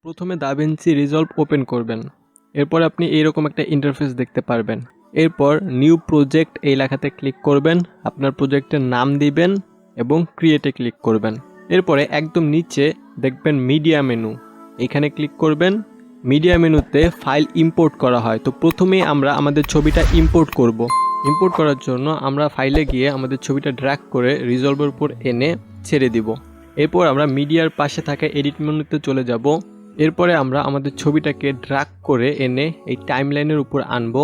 প্রথমে DaVinci Resolve open করবেন। এরপর আপনি এইরকম একটা ইন্টারফেস দেখতে পারবেন। এরপর নিউ প্রজেক্ট এই লেখাতে ক্লিক করবেন, আপনার প্রজেক্টের নাম দিবেন এবং ক্রিয়েটে ক্লিক করবেন। এরপরে একদম নিচে দেখবেন মিডিয়া মেনু, এখানে ক্লিক করবেন। মিডিয়া মেনুতে ফাইল ইম্পোর্ট করা হয়, তো প্রথমেই আমরা আমাদের ছবিটা ইম্পোর্ট করব। ইম্পোর্ট করার জন্য আমরা ফাইলে গিয়ে আমাদের ছবিটা ড্র্যাগ করে রিজলভের উপর এনে ছেড়ে দিব। এরপর আমরা মিডিয়ার পাশে থাকা এডিট মেনুতে চলে যাব। এরপরে আমরা আমাদের ছবিটাকে ড্র্যাগ করে এনে এই টাইমলাইনের উপর আনবো।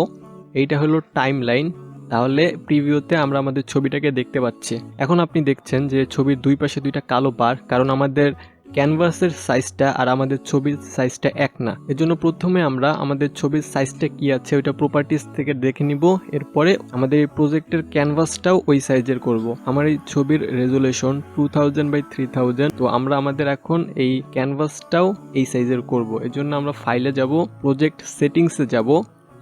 এইটা হলো টাইমলাইন। তাহলে প্রিভিউতে আমরা আমাদের ছবিটাকে দেখতে পাচ্ছি। এখন আপনি দেখছেন যে ছবির দুই পাশে দুইটা কালো বার, কারণ আমাদের ক্যানভাসের সাইজটা আর আমাদের ছবির সাইজটা এক না। এজন্য প্রথমে আমরা আমাদের ছবির সাইজটা কি আছে ওইটা প্রপার্টিস থেকে দেখে নিব। এরপরে আমাদের এই প্রজেক্টের ক্যানভাসটাও ওই সাইজের করব। আমার এই ছবির রেজুলেশন 2000x3000, তো আমরা আমাদের এখন এই ক্যানভাসটাও এই সাইজের করব। এজন্য আমরা ফাইলে যাব, প্রজেক্ট সেটিংসে যাব,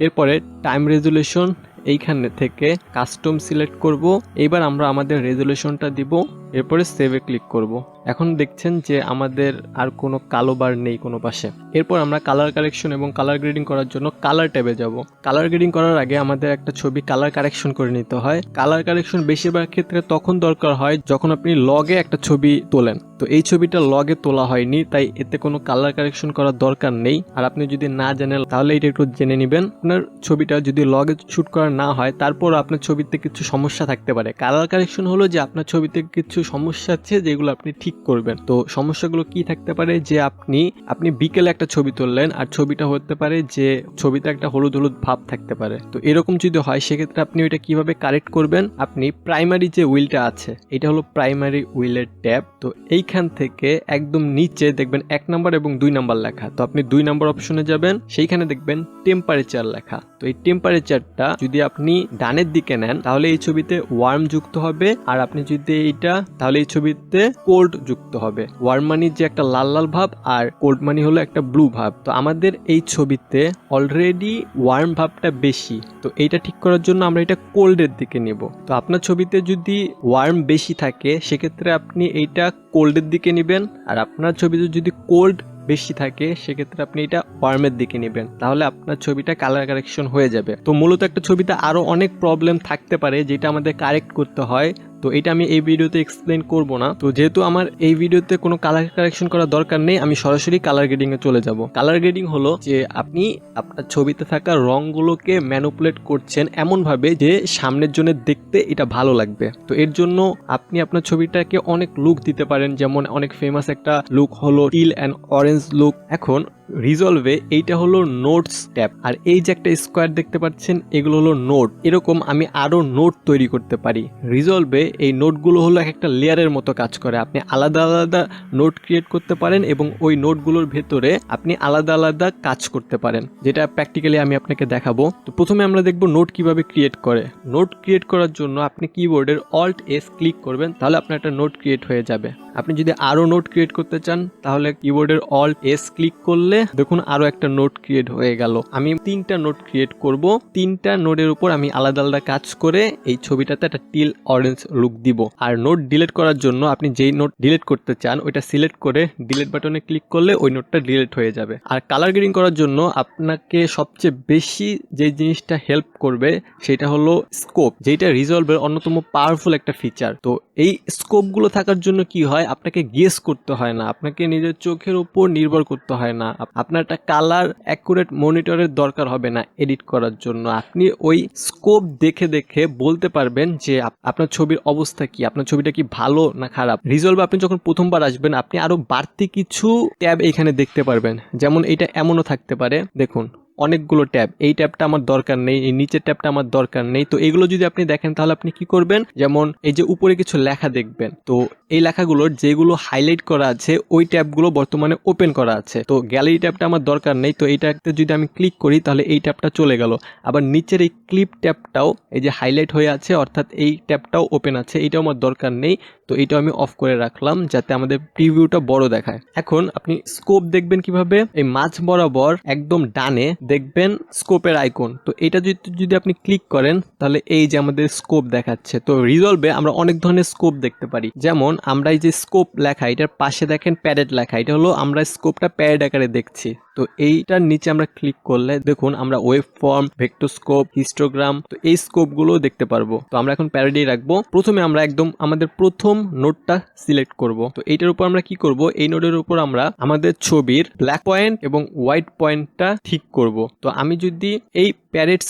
এরপরে টাইম রেজুলেশন এইখানে থেকে কাস্টম সিলেক্ট করব। এইবার আমরা আমাদের রেজুলেশনটা দিব, এরপরে সেভে ক্লিক করব। এখন দেখছেন যে আমাদের আর কোনো কালো বার নেই কোনো পাশে। এরপর আমরা কালার কারেকশন এবং কালার গ্রেডিং করার জন্য কালার ট্যাবে যাব। কালার গ্রেডিং করার আগে আমাদের একটা ছবি কালার কারেকশন করে নিতে হয়। কালার কারেকশন বেশিরভাগ ক্ষেত্রে তখন দরকার হয় যখন আপনি লগে একটা ছবি তোলেন। তো এই ছবিটা লগে তোলা হয়নি, তাই এতে কোনো কালার কারেকশন করার দরকার নেই। আর আপনি যদি না জানেন তাহলে এটা একটু জেনে নেবেন। আপনার ছবিটা যদি লগে শুট করা না হয়, তারপর আপনার ছবিতে কিছু সমস্যা থাকতে পারে। কালার কারেকশন হলো যে আপনার ছবিতে কিছু সমস্যা আছে যেগুলো আপনি ঠিক করবেন। তো সমস্যাগুলো কি থাকতে পারে, যে আপনি বিকেলে একটা ছবি তুললেন আর ছবিটা হতে পারে যে ছবিতে একটা হলুদ হলুদ ভাব থাকতে পারে। তো এরকম যদি হয় সেক্ষেত্রে আপনি ওইটা কিভাবে কারেক্ট করবেন, আপনি প্রাইমারি যে হুইলটা আছে, এটা হলো প্রাইমারি হুইলের ট্যাব। তো এইখান থেকে একদম নিচে দেখবেন 1 নাম্বার এবং 2 নাম্বার লেখা। তো আপনি 2 নাম্বার অপশনে যাবেন, সেইখানে দেখবেন টেম্পারেচার লেখা। তো এই টেম্পারেচারটা যদি আপনি ডানের দিকে নেন তাহলে এই ছবিতে ওয়ার্ম যুক্ত হবে, আর আপনি যদি এইটা তাহলে এই ছবিতে কোল্ড যুক্ত হবে। ওয়ার্ম মানে যে একটা লাল লাল ভাব, আর কোল্ড মানে হলো একটা ব্লু ভাব। তো আমাদের এই ছবিতে অলরেডি ওয়ার্ম ভাবটা বেশি, তো এইটা ঠিক করার জন্য আমরা এটা কোল্ডের দিকে নেব। তো আপনার ছবিতে যদি ওয়ার্ম বেশি থাকে সেক্ষেত্রে আপনি এইটা কোল্ডের দিকে নেবেন, আর আপনার ছবিতে যদি কোল্ড বেশি থাকে সেক্ষেত্রে আপনি এটা ওয়ার্মের দিকে নেবেন। তাহলে আপনার ছবিটা কালার কারেকশন হয়ে যাবে। তো মূলত একটা ছবিতে আরো অনেক প্রবলেম থাকতে পারে যেটা আমাদের কারেক্ট করতে হয়। তো এটা আমি এই ভিডিওতে এক্সপ্লেন করব না। তো যেহেতু আমার এই ভিডিওতে কোনো কালার কারেকশন করার দরকার নেই, আমি সরাসরি কালার গ্রেডিং এ চলে যাব। কালার গ্রেডিং হলো যে আপনি আপনার ছবিতে থাকা রংগুলোকে ম্যানিপুলেট করছেন এমন ভাবে যে সামনের জন্য দেখতে এটা ভালো লাগবে। তো এর জন্য আপনি আপনার ছবিটাকে অনেক লুক দিতে পারেন, যেমন অনেক ফেমাস একটা লুক হলো টিল অ্যান্ড অরেঞ্জ লুক। এখন রিজলভে এইটা হলো নোটস ট্যাব, আর এই যে একটা স্কোয়ার দেখতে পাচ্ছেন এগুলো হলো নোট। এরকম আমি আরো নোট তৈরি করতে পারি। রিজলভে এই নোটগুলো হলো একটা লেয়ারের মতো কাজ করে। আপনি আলাদা আলাদা নোট ক্রিয়েট করতে পারেন এবং ওই নোটগুলোর ভেতরে আপনি আলাদা আলাদা কাজ করতে পারেন, যেটা প্র্যাকটিক্যালি আমি আপনাকে দেখাবো। তো প্রথমে আমরা দেখবো নোট কিভাবে ক্রিয়েট করে। নোট ক্রিয়েট করার জন্য আপনি কিবোর্ডের Alt+S ক্লিক করবেন, তাহলে আপনার একটা নোট ক্রিয়েট হয়ে যাবে। আপনি যদি আরো নোট ক্রিয়েট করতে চান তাহলে কিবোর্ডের Alt+S ক্লিক করলে দেখুন আরো একটা নোট ক্রিয়েট হয়ে গেল। আমি 3টা নোট ক্রিয়েট করব। 3টা নোটের উপর আমি আলাদা আলাদা কাজ করে এই ছবিটাতে একটা টিল অরেঞ্জ লুক দিব। আর নোট ডিলিট করার জন্য আপনি যেই নোট ডিলিট করতে চান ওইটা সিলেক্ট করে ডিলিট বাটনে ক্লিক করলে ওই নোটটা ডিলিট হয়ে যাবে। আর কালার গ্রেডিং করার জন্য আপনাকে সবচেয়ে বেশি যে জিনিসটা হেল্প করবে সেটা হলো স্কোপ, যেটা রিজলভের অন্যতম পাওয়ারফুল একটা ফিচার। তো এই স্কোপগুলো থাকার জন্য কি হয়, আপনাকে গেস করতে হয় না, আপনাকে নিজের চোখের উপর নির্ভর করতে হয় না, আপনার একটা কালার অ্যাকুরেট মনিটরের দরকার হবে না এডিট করার জন্য। আপনি ওই স্কোপ দেখে দেখে বলতে পারবেন যে আপনার ছবির অবস্থা কি, আপনার ছবিটা কি ভালো না খারাপ। রিজলভে আপনি যখন প্রথমবার আসবেন আপনি আরো বাড়তি কিছু ট্যাব এখানে দেখতে পারবেন, যেমন এটা এমনও থাকতে পারে, দেখুন অনেকগুলো ট্যাব। এই ট্যাবটা আমার দরকার নেই, এই নিচের ট্যাবটা আমার দরকার নেই। তো এগুলো যদি আপনি দেখেন তাহলে আপনি কি করবেন, যেমন এই যে উপরে কিছু লেখা দেখবেন, তো এই লেখাগুলোর যেগুলো হাইলাইট করা আছে ওই ট্যাবগুলো বর্তমানে ওপেন করা আছে। তো গ্যালারি ট্যাবটা আমার দরকার নেই, তো এইটাতে যদি আমি ক্লিক করি তাহলে এই ট্যাবটা চলে গেল। আবার নিচের এই ক্লিপ ট্যাবটাও এই যে হাইলাইট হয়ে আছে, অর্থাৎ এই ট্যাবটাও ওপেন আছে, এইটাও আমার দরকার নেই। তো এটা আমি অফ করে রাখলাম যাতে আমাদের প্রিভিউটা বড় দেখায়। এখন আপনি স্কোপ দেখবেন কিভাবে, এই মাঝ বরাবর একদম ডানে দেখবেন স্কোপের আইকন। তো এটা যদি আপনি ক্লিক করেন তাহলে এই যে আমাদের স্কোপ দেখাচ্ছে। তো রিজলভে আমরা অনেক ধরনের স্কোপ দেখতে পারি, যেমন আমরা এই যে স্কোপ লেখা এটার পাশে দেখেন প্যাডেড লেখা, এটা হলো আমরা স্কোপটা প্যাডেড আকারে দেখছি। তো এইটার নিচে আমরা ক্লিক করলে দেখুন আমরা web form, vector scope, histogram, তো এই স্কোপগুলো দেখতে পারবো। তো আমরা এখন প্যারাডি রাখবো। প্রথমে আমরা একদম আমাদের প্রথম নোডটা সিলেক্ট করব। তো এইটার উপর আমরা কি করব, এই নোডের উপর আমরা আমাদের ছবির ব্ল্যাক পয়েন্ট এবং হোয়াইট পয়েন্টটা ঠিক করব। তো আমি যদি এই প্যারেট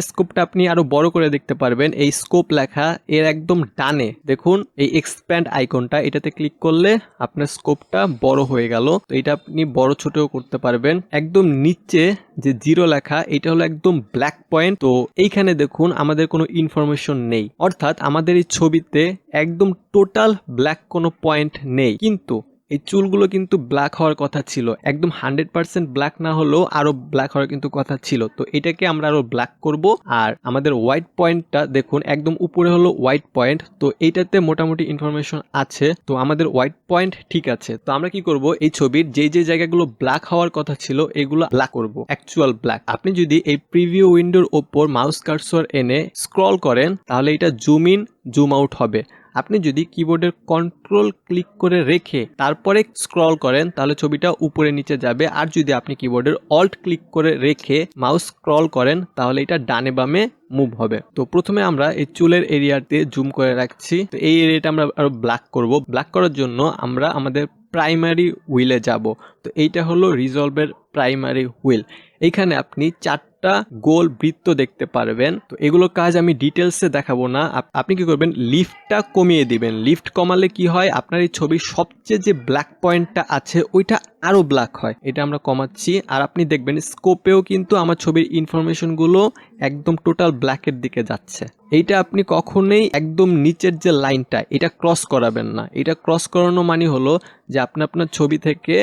স্কোপটা আপনি আরো বড় করে দেখতে পারবেন, এই স্কোপ লেখা এর একদম ডানে দেখুন এই এক্সপ্যান্ড আইকনটা, এটাতে ক্লিক করলে আপনার স্কোপটা বড় হয়ে গেল। তো এটা আপনি বড় ছোটও করতে পারবেন। একদম নিচে যে 0 লেখা এটা হলো একদম ব্ল্যাক পয়েন্ট। তো এইখানে দেখুন আমাদের কোনো ইনফরমেশন নেই, অর্থাৎ আমাদের এই ছবিতে একদম টোটাল ব্ল্যাক কোনো পয়েন্ট নেই। কিন্তু এই চুলগুলো কিন্তু ব্ল্যাক হওয়ার কথা ছিল, একদম 100% ব্ল্যাক না হলেও আরো ব্ল্যাক হওয়ার কিন্তু কথা ছিল। তো এটাকে আমরা আরো ব্ল্যাক করব। আর আমাদের হোয়াইট পয়েন্টটা দেখুন একদম উপরে হলো হোয়াইট পয়েন্ট, তো এইটাতে মোটামুটি ইনফরমেশন আছে। তো আমাদের হোয়াইট পয়েন্ট ঠিক আছে। তো আমরা কি করব, এই ছবির যে জায়গাগুলো ব্ল্যাক হওয়ার কথা ছিল এগুলো ব্ল্যাক করব, অ্যাকচুয়াল ব্ল্যাক। আপনি যদি এই প্রিভিউ উইন্ডোর ওপর মাউস কার্সর এনে স্ক্রল করেন তাহলে এটা জুম ইন জুম আউট হবে। আপনি যদি কিবোর্ডের কন্ট্রোল ক্লিক করে রেখে তারপরে স্ক্রল করেন তাহলে ছবিটা উপরে নিচে যাবে। আর যদি আপনি কিবোর্ডের অল্ট ক্লিক করে রেখে মাউস স্ক্রল করেন তাহলে এটা ডানে বামে মুভ হবে। তো প্রথমে আমরা এই চুলের এরিয়াতে জুম করে রাখছি। তো এই এরিয়াটা আমরা আরো ব্ল্যাক করব। ব্ল্যাক করার জন্য আমরা আমাদের প্রাইমারি হুইলে যাব। তো এইটা হলো রিজলভের প্রাইমারি হুইল। এইখানে আপনি 4টা গোল বৃত্ত দেখতে পারবেন। তো এগুলোর কাজ আমি ডিটেলসে দেখাবো না। আপনি কি করবেন, লিফটটা কমিয়ে দিবেন। লিফট কমালে কি হয়, আপনার এই ছবির সবচেয়ে যে ব্ল্যাক পয়েন্টটা আছে ওইটা আরো ব্ল্যাক হয়। এটা আমরা কমাচ্ছি। আর আপনি দেখবেন স্কোপেও কিন্তু আমার ছবির ইনফরমেশনগুলো একদম টোটাল ব্ল্যাকের দিকে যাচ্ছে। এইটা আপনি কখনোই একদম নিচের যে লাইনটা এটা ক্রস করাবেন না। এটা ক্রস করানো মানে হলো যে আপনি আপনার ছবি থেকে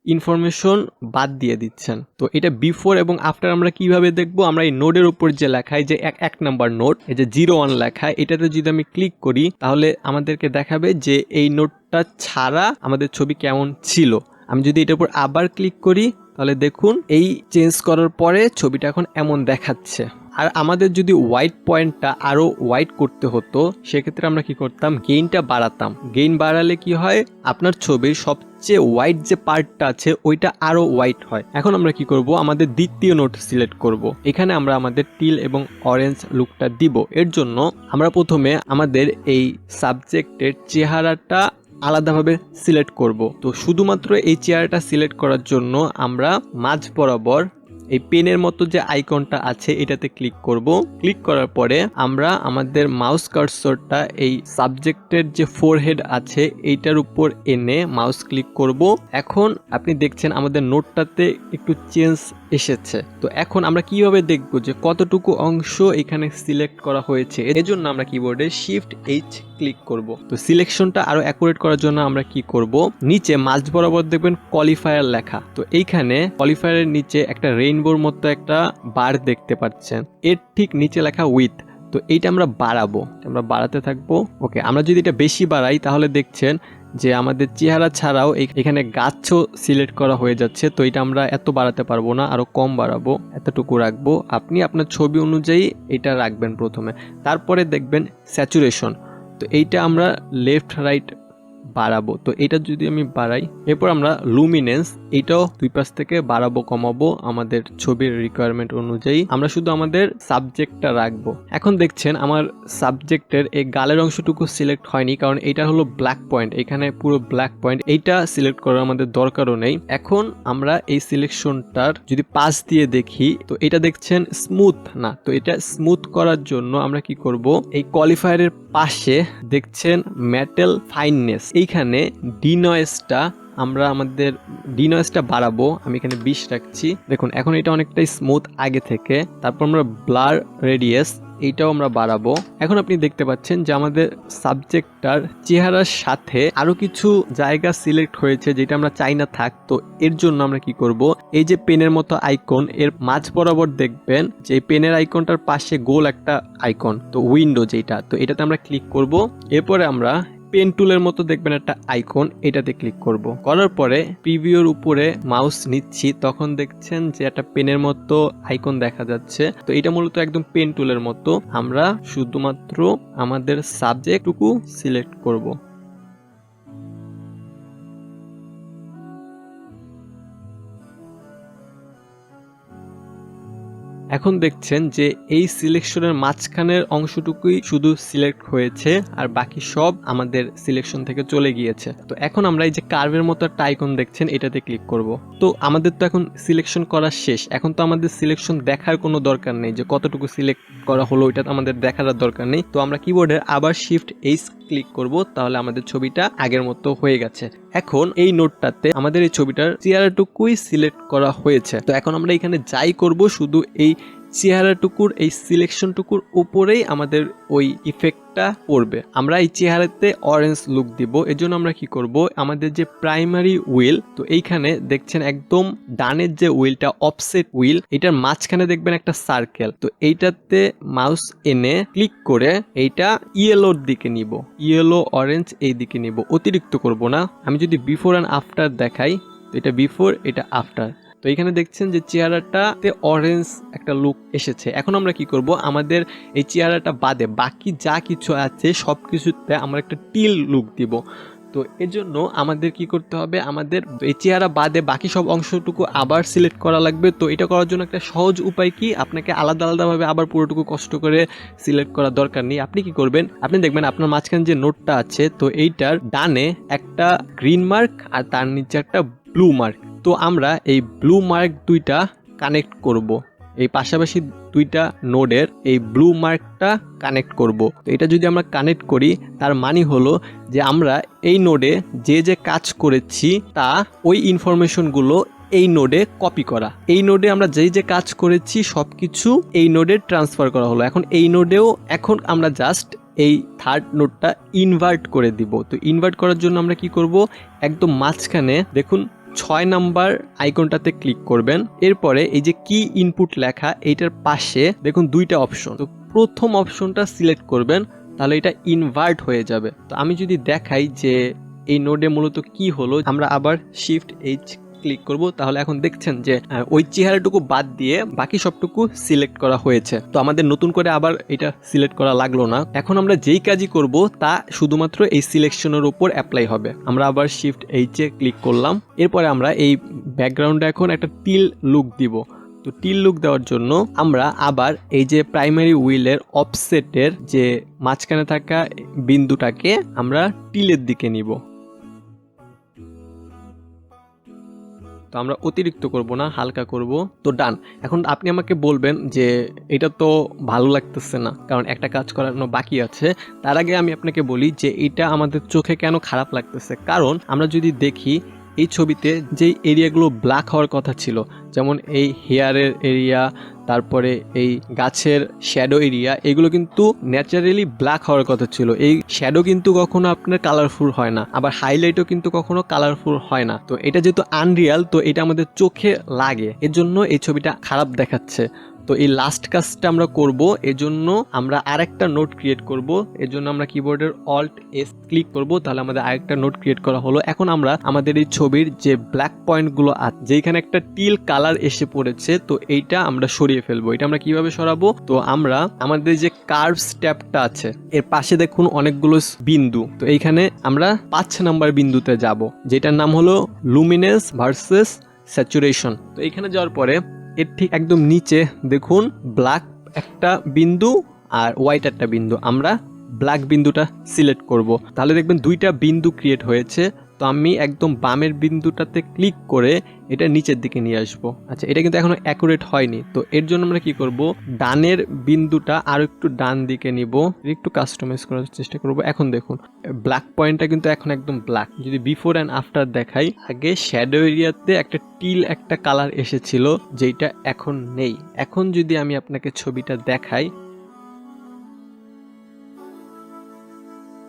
ইনফরমেশন বাদ দিয়ে দিচ্ছেন। তো এটা বিফোর এবং আফটার আমরা কিভাবে দেখবো, আমরা এই নোডের উপর যে লেখায় যে এক নাম্বার নোড, এই যে 01 লেখা, এটাতে যদি আমি ক্লিক করি তাহলে আমাদেরকে দেখাবে যে এই নোডটা ছাড়া আমাদের ছবি কেমন ছিল। আমি যদি এটার উপর আবার ক্লিক করি তাহলে দেখুন এই চেঞ্জ করার পরে ছবিটা এখন এমন দেখাচ্ছে। আর আমাদের যদি হোয়াইট পয়েন্টটা আরো হোয়াইট করতে হতো সেক্ষেত্রে আমরা কি করতাম, গেইনটা বাড়াতাম। গেইন বাড়ালে কি হয়, আপনার ছবির সবচেয়ে হোয়াইট যে পার্টটা আছে ওইটা আরো হোয়াইট হয়। এখন আমরা কি করব, আমাদের দ্বিতীয় নোট সিলেক্ট করব। এখানে আমরা আমাদের টিল এবং অরেঞ্জ লুকটা দিব। এর জন্য আমরা প্রথমে আমাদের এই সাবজেক্টের চেহারাটা আলাদাভাবে সিলেক্ট করব। তো শুধুমাত্র এই চেহারাটা সিলেক্ট করার জন্য আমরা মাঝ বরাবর এই পেনের মতো যে আইকনটা আছে এটাতে ক্লিক করব। ক্লিক করার পরে আমরা আমাদের মাউস কার্সরটা এই সাবজেক্টের যে ফোরহেড আছে এইটার উপর এনে মাউস ক্লিক করব। এখন আপনি দেখছেন আমাদের নোটটাতে একটু চেঞ্জ এসেছে। তো এখন আমরা কিভাবে দেখব যে কতটুকু অংশ এখানে সিলেক্ট করা হয়েছে, এজন্য আমরা কিবোর্ডে শিফট এইচ ক্লিক করব। তো সিলেকশনটা আরো অ্যাকুরেট করার জন্য আমরা কি করব, নিচে মাঝ বরাবর দেখবেন কোয়ালিফায়ার লেখা। তো এইখানে কোয়ালিফায়ারের নিচে একটা রেইনবোর মতো একটা বার দেখতে পাচ্ছেন, এর ঠিক নিচে লেখা উইথ। তো এইটা আমরা বাড়াবো, আমরা বাড়াতে থাকবো। ওকে, আমরা যদি এটা বেশি বাড়াই তাহলে দেখছেন যে আমাদের চেহারা ছাড়াও এখানে গাছও সিলেক্ট করা হয়ে যাচ্ছে। তো এটা আমরা এত বাড়াতে পারবো না, আরো কম বাড়াবো, এতটুকু রাখবো। আপনি আপনার ছবি অনুযায়ী এটা রাখবেন প্রথমে। তারপরে দেখবেন স্যাচুরেশন, তো এইটা আমরা লেফট রাইট বাড়াবো। তো এটা যদি আমি বাড়াই, এরপর আমরা লুমিনেন্স এটাও দুই পাশ থেকে বাড়াবো কমাবো আমাদের ছবির রিকোয়ারমেন্ট অনুযায়ী। আমরা শুধু আমাদের সাবজেক্টটা রাখবো। এখন দেখছেন আমার সাবজেক্টের এই গালের অংশটুকু সিলেক্ট হয়নি, কারণ এটা হলো ব্ল্যাক পয়েন্ট, এখানে পুরো ব্ল্যাক পয়েন্ট, এইটা সিলেক্ট করার আমাদের দরকারও নেই। এখন আমরা এই সিলেকশনটার যদি পাশ দিয়ে দেখি তো এটা দেখছেন স্মুথ না। তো এটা স্মুথ করার জন্য আমরা কি করব, এই কোয়ালিফায়ারের পাশে দেখছেন মেটাল ফাইননেস, এইখানে ডিনয়েসটা আমরা আমাদের ডিনয়েসটা বাড়াবো। আমি এখানে 20 রাখছি। দেখুন এখন এটা অনেকটাই স্মুথ আগে থেকে। তারপর আমরা ব্লার রেডিয়াস এইটাও আমরা বাড়াবো। এখন আপনি দেখতে পাচ্ছেন যে আমাদের সাবজেক্টটার চেহারার সাথে আরো কিছু জায়গা সিলেক্ট হয়েছে যেটা আমরা চাই না থাক। তো এর জন্য আমরা কি করব, এই যে পেনের মতো আইকন এর মাঝ বরাবর দেখবেন যে পেনের আইকনটার পাশে গোল একটা আইকন, তো উইন্ডো যেটা, তো এটাতে আমরা ক্লিক করব। এরপরে আমরা পেন টুলের মতো দেখবেন একটা আইকন, এটাতে ক্লিক করব। করার পরে প্রিভিউর উপরে মাউস নিচ্ছি, তখন দেখছেন যে একটা পেনের মতো আইকন দেখা যাচ্ছে। তো এটা মূলত একদম পেন টুলের মতো। আমরা শুধুমাত্র আমাদের সাবজেক্টটুকু সিলেক্ট করব। এখন দেখছেন যে এই সিলেকশনের মাঝখানের অংশটুকুই শুধু সিলেক্ট হয়েছে, আর বাকি সব আমাদের সিলেকশন থেকে চলে গিয়েছে। তো এখন আমরা এই যে কার্ভের মতো একটা আইকন দেখছেন, এটাতে ক্লিক করব। তো আমাদের তো এখন সিলেকশন করা শেষ। এখন তো আমাদের সিলেকশন দেখার কোনো দরকার নেই, যে কতটুকু সিলেক্ট করা হলো এটা আমাদের দেখার দরকার নেই। তো আমরা কিবোর্ডের আবার শিফট এইচ ক্লিক করব, তাহলে আমাদের ছবিটা আগের মতো হয়ে গেছে। এখন এই নোটটাতে আমাদের এই ছবিটার চেহারাটুকুই সিলেক্ট করা হয়েছে। তো এখন আমরা এখানে যাই করব, শুধু এই চেহারাটুকুর এই সিলেকশনটুকুর উপরেই আমাদের ওই ইফেক্টটা পড়বে। আমরা এই চেহারাতে অরেঞ্জ লুক দিব। এজন্য আমরা কি করব, আমাদের যে প্রাইমারি হুইল, তো এইখানে দেখছেন একদম ডানের যে হুইলটা অফসেট হুইল, এটার মাঝখানে দেখবেন একটা সার্কেল। তো এইটাতে মাউস এনে ক্লিক করে এইটা ইয়েলোর দিকে নিব, ইয়েলো অরেঞ্জ এই দিকে নিব, অতিরিক্ত করব না। আমি যদি বিফোর অ্যান্ড আফটার দেখাই, তো এটা বিফোর, এটা আফটার। তো এখানে দেখছেন যে চেহারাটাতে অরেঞ্জ একটা লুক এসেছে। এখন আমরা কি করব, আমাদের এই চেহারাটা বাদে বাকি যা কিছু আছে সব কিছুতে আমরা একটা টিল লুক দিব। তো এজন্য আমাদের কি করতে হবে, আমাদের এই চেহারা বাদে বাকি সব অংশটুকু আবার সিলেক্ট করা লাগবে। তো এটা করার জন্য একটা সহজ উপায় কি, আপনাকে আলাদা আলাদাভাবে আবার পুরোটুকু কষ্ট করে সিলেক্ট করার দরকার নেই। আপনি কি করবেন, আপনি দেখবেন আপনার মাঝখানে যে নোটটা আছে, তো এইটার ডানে একটা গ্রিন মার্ক আর তার নিচে একটা ব্লু মার্ক। তো আমরা এই ব্লু মার্ক দুইটা কানেক্ট করব, এই পাশাপাশি দুইটা নোডের এই ব্লু মার্কটা কানেক্ট করব। তো এটা যদি আমরা কানেক্ট করি, তার মানে হলো যে আমরা এই নোডে যে যে কাজ করেছি তা ওই ইনফরমেশনগুলো এই নোডে কপি করা। এই নোডে আমরা যেই যে কাজ করেছি সবকিছু এই নোডে ট্রান্সফার করা হলো। এখন এই নোডেও এখন আমরা জাস্ট এই থার্ড নোডটা ইনভার্ট করে দিব। তো ইনভার্ট করার জন্য আমরা কি করব, একদম মাঝখানে দেখুন 6 নাম্বার আইকনটাতে ক্লিক করবেন। এরপরে এই যে কি ইনপুট লেখা, এইটার পাশে দেখুন দুইটা অপশন। তো প্রথম অপশনটা সিলেক্ট করবেন, তাহলে এটা ইনভার্ট হয়ে যাবে। তো আমি যদি দেখাই যে এই নোডে মূলত কি হলো, আমরা আবার শিফট এইচ ক্লিক করব, তাহলে এখন দেখছেন যে ওই চেহারাটুকু বাদ দিয়ে বাকি সবটুকু সিলেক্ট করা হয়েছে। তো আমাদের নতুন করে আবার এটা সিলেক্ট করা লাগলো না। এখন আমরা যেই কাজই করব তা শুধুমাত্র এই সিলেকশনের উপর অ্যাপ্লাই হবে। আমরা আবার শিফট এইচ এ ক্লিক করলাম। এরপরে আমরা এই ব্যাকগ্রাউন্ডে এখন একটা টিল লুক দিব। তো টিল লুক দেওয়ার জন্য আমরা আবার এই যে প্রাইমারি হুইলের অফসেটের যে মাঝখানে থাকা বিন্দুটাকে আমরা টিলের দিকে নিব। তো আমরা অতিরিক্ত করব না, হালকা করব। তো ডান। এখন আপনি আমাকে বলবেন যে এটা তো ভালো লাগতেছে না, কারণ একটা কাজ করানো বাকি আছে। তার আগে আমি আপনাকে বলি যে এটা আমাদের চোখে কেন খারাপ লাগতেছে। কারণ আমরা যদি দেখি এই ছবিতে যেই এরিয়াগুলো ব্ল্যাক হওয়ার কথা ছিল, যেমন এই হেয়ারের এরিয়া, তারপরে এই গাছের শ্যাডো এরিয়া, এগুলো কিন্তু ন্যাচারালি ব্ল্যাক হওয়ার কথা ছিল। এই শ্যাডো কিন্তু কখনো আপনার কালারফুল হয় না, আবার হাইলাইটও কিন্তু কখনো কালারফুল হয় না। তো এটা যেহেতু আনরিয়াল, তো এটা আমাদের চোখে লাগে, এর জন্য এই ছবিটা খারাপ দেখাচ্ছে। তো এই লাস্ট কাজটা আমরা করব, এজন্য আমরা আরেকটা নোট ক্রিয়েট করব। এজন্য আমরা কিবোর্ডের অল্ট এস ক্লিক করব, তাহলে আমাদের আরেকটা নোট ক্রিয়েট করা হলো। এখন আমরা আমাদের এই ছবির যে ব্ল্যাক পয়েন্টগুলো আছে, যেখানে একটা টিল কালার এসে পড়েছে, তো এইটা আমরা সরিয়ে ফেলবো। এটা আমরা কিভাবে সরাবো, তো আমরা আমাদের যে কার্ভস ট্যাবটা আছে এর পাশে দেখুন অনেকগুলো বিন্দু। তো এইখানে আমরা 5 নাম্বার বিন্দুতে যাব, যেটার নাম হলো লুমিনেন্স ভার্সেস স্যাচুরেশন। তো এইখানে যাওয়ার পরে এর ঠিক একদম নিচে দেখুন ব্ল্যাক একটা বিন্দু আর হোয়াইট একটা বিন্দু। আমরা ব্ল্যাক বিন্দুটা সিলেক্ট করব, তাহলে দেখবেন দুইটা বিন্দু ক্রিয়েট হয়েছে। তো আমি একদম বামের বিন্দুটাতে ক্লিক করে এটা নিচের দিকে নিয়ে আসবো। আচ্ছা, এটা কিন্তু এখনো অ্যাকুরেট হয়নি। তো এর জন্য আমরা কি করব, ডানের বিন্দুটা আরো একটু ডান দিকে নিব, একটু কাস্টমাইজ করার চেষ্টা করব। এখন দেখুন ব্ল্যাক পয়েন্টটা কিন্তু এখন একদম ব্ল্যাক। যদি বিফোর অ্যান্ড আফটার দেখাই, আগে শ্যাডো এরিয়াতে একটা টিল একটা কালার এসেছিল, যেটা এখন নেই। এখন যদি আমি আপনাকে ছবিটা দেখাই,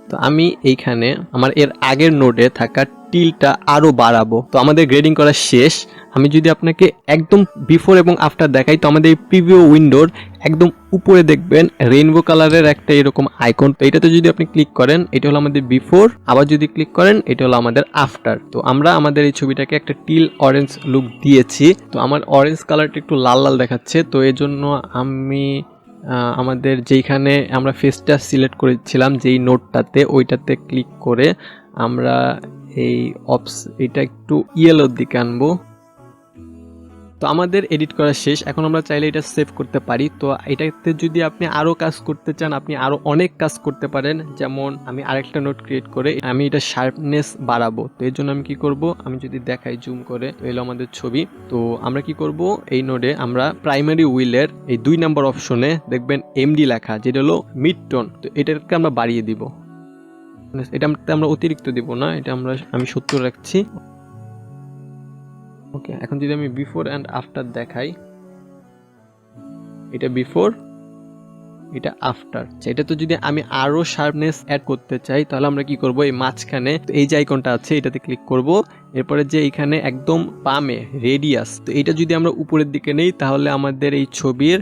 তো আমি এইখানে আমার এর আগের নোডে থাকা টিলটা আরো বাড়াবো। তো আমাদের গ্রেডিং করা শেষ। আমি যদি আপনাকে একদম বিফোর এবং আফটার দেখাই, তো আমাদের এই প্রিভিউ উইন্ডোর একদম উপরে দেখবেন রেইনবো কালারের একটা এরকম আইকন। তো এটাতে যদি আপনি ক্লিক করেন, এটা হলো আমাদের বিফোর, আবার যদি ক্লিক করেন এটা হলো আমাদের আফটার। তো আমরা আমাদের এই ছবিটাকে একটা টিল অরেঞ্জ লুক দিয়েছি। তো আমার অরেঞ্জ কালারটা একটু লাল লাল দেখাচ্ছে, তো এই জন্য আমি আমাদের যেইখানে আমরা ফেসটা সিলেক্ট করেছিলাম যেই নোটটাতে, ওইটাতে ক্লিক করে আমরা এই এটা একটু ইয়েলোর দিকে আনবো। তো আমাদের এডিট করা শেষ। এখন আমরা চাইলে এটা সেভ করতে পারি। তো এটাতে যদি আপনি আরো কাজ করতে চান, আপনি আরো অনেক কাজ করতে পারেন। যেমন আমি আরেকটা নোট ক্রিয়েট করে আমি এটা শার্পনেস বাড়াবো। তো এর জন্য আমি কি করব, আমি যদি দেখাই জুম করে, তো এলো আমাদের ছবি। তো আমরা কি করব, এই নোডে আমরা প্রাইমারি হুইলের এই 2 নম্বর অপশনে দেখবেন এমডি লেখা, যেটা হলো মিড টোন। তো এটাকে আমরা বাড়িয়ে দিব। এটা আমরা অতিরিক্ত দিব না, এটা আমি 70 রাখছি। ওকে, এখন যদি আমি বিফোর অ্যান্ড আফটার দেখাই, এটা বিফোর, এটা আফটার। এটা তো যদি আমি আরো শার্পনেস অ্যাড করতে চাই, তাহলে আমরা কি করব, এই মাঝখানে এই যে আইকনটা আছে এটাতে ক্লিক করব। এরপরে যে এখানে একদম বামে রেডিয়াস, তো এটা যদি আমরা উপরের দিকে নেই তাহলে আমাদের এই ছবির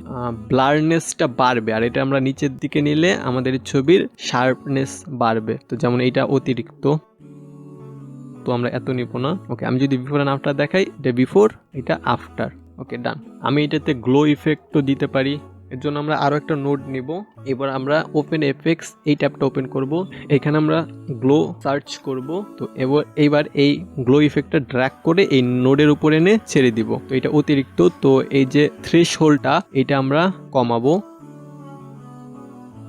ব্লারনেসটা বাড়বে, আর এটা আমরা নিচের দিকে নিলে আমাদের এই ছবির শার্পনেস বাড়বে। তো যেমন এটা অতিরিক্ত, তো আমরা এত নিব না। ওকে, আমি যদি বিফোর এন্ড আফটার দেখাই, এটা বিফোর, এটা আফটার। ওকে, ডান। আমি এটাতে গ্লো ইফেক্টও দিতে পারি। এর জন্য আমরা আরো একটা নোড নিব। এবার আমরা ওপেন এফেক্টস এই ট্যাবটা ওপেন করব। এখানে আমরা গ্লো সার্চ করব। তো এবার এই গ্লো ইফেক্টটা ড্র্যাগ করে এই নোডের উপর এনে ছেড়ে দিব। তো এটা অতিরিক্ত, তো এই যে থ্রেশহোল্ডটা এটা আমরা কমাবো।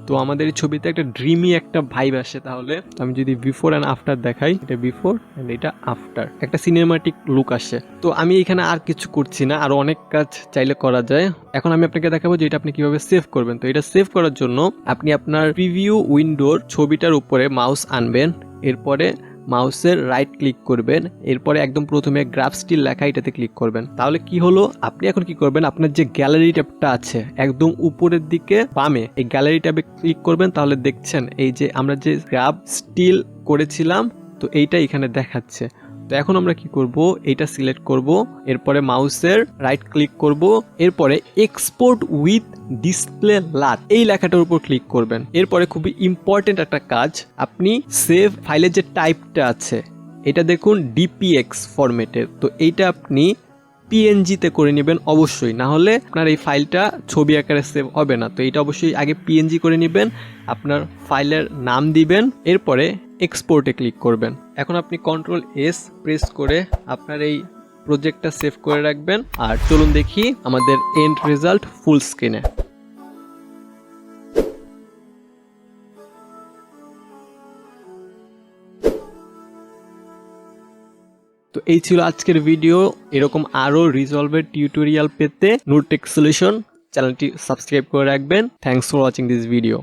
তো আমাদের এই ছবিতে একটা ড্রিমি একটা ভাইব আসে। তাহলে আমি যদি বিফোর অ্যান্ড আফটার দেখাই, এটা বিফোর এন্ড এটা আফটার, একটা সিনেমাটিক লুক আসে। তো আমি এখানে আর কিছু করছি না, আরো অনেক কাজ চাইলে করা যায়। এখন আমি আপনাকে দেখাবো যে এটা আপনি কিভাবে সেভ করবেন। তো এটা সেভ করার জন্য আপনি আপনার প্রিভিউ উইন্ডোর ছবিটার উপরে মাউস আনবেন, এরপরে মাউসের রাইট ক্লিক করবেন, এরপরে একদম প্রথমে গ্রাফ স্টিল লেখা এটাতে ক্লিক করবেন। তাহলে কি হলো, আপনি এখন কি করবেন, আপনার যে গ্যালারি ট্যাবটা আছে একদম উপরের দিকে বামে, এই গ্যালারি ট্যাবে ক্লিক করবেন। তাহলে দেখছেন এই যে আমরা যে গ্রাফ স্টিল করেছিলাম, তো এইটা এখানে দেখাচ্ছে। তো এখন আমরা কি করব, এইটা সিলেক্ট করব, এরপরে মাউসের রাইট ক্লিক করব, এরপরে এক্সপোর্ট উইথ ডিসপ্লে লাট এই লেখাটার উপর ক্লিক করবেন। এরপরে খুবই ইম্পর্টেন্ট একটা কাজ, আপনি সেভ ফাইলের যে টাইপটা আছে এটা দেখুন ডিপিএক্স ফরম্যাটের। তো এইটা আপনি পিএনজিতে করে নেবেন অবশ্যই, না হলে আপনার এই ফাইলটা ছবি আকারে সেভ হবে না। তো এটা অবশ্যই আগে পিএনজি করে নেবেন, আপনার ফাইলের নাম দিবেন, এরপরে এক্সপোর্টে ক্লিক করবেন। এখন আপনি Ctrl+S প্রেস করে আপনার এই প্রজেক্টটা সেভ করে রাখবেন। আর চলুন দেখি আমাদের এন্ড রেজাল্ট ফুল স্ক্রিনে। তো এই ছিল আজকের ভিডিও। এরকম আরো রিজলভের টিউটোরিয়াল পেতে নুরটেক সলিউশন চ্যানেলটি সাবস্ক্রাইব করে রাখবেন। Thanks for watching this video.